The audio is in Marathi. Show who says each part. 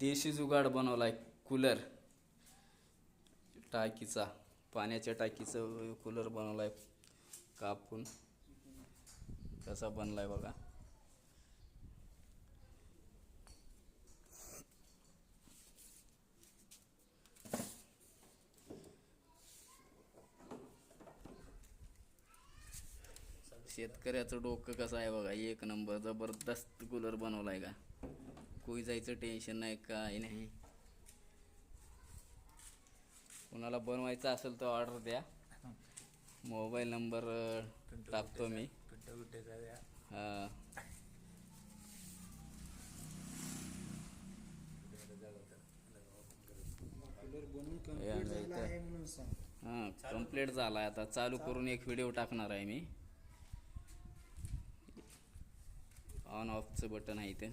Speaker 1: देशी जुगाड बनवलाय कूलर टाकीचा, पाण्याच्या टाकीचं कूलर बनवलाय कापून. कसा बनलाय बघा. शेतकऱ्याचं डोकं कसं आहे बघा, एक नंबर जबरदस्त कूलर बनवलाय का. कोई जायचं टेन्शन नाही, काय नाही. कोणाला बनवायचं असेल तर ऑर्डर द्या. मोबाईल नंबर टाकतो मी. हां, हां कंप्लीट झाला आहे. आता चालू करून एक व्हिडिओ टाकणार आहे मी. ऑन ऑफचं बटन आहे इथे.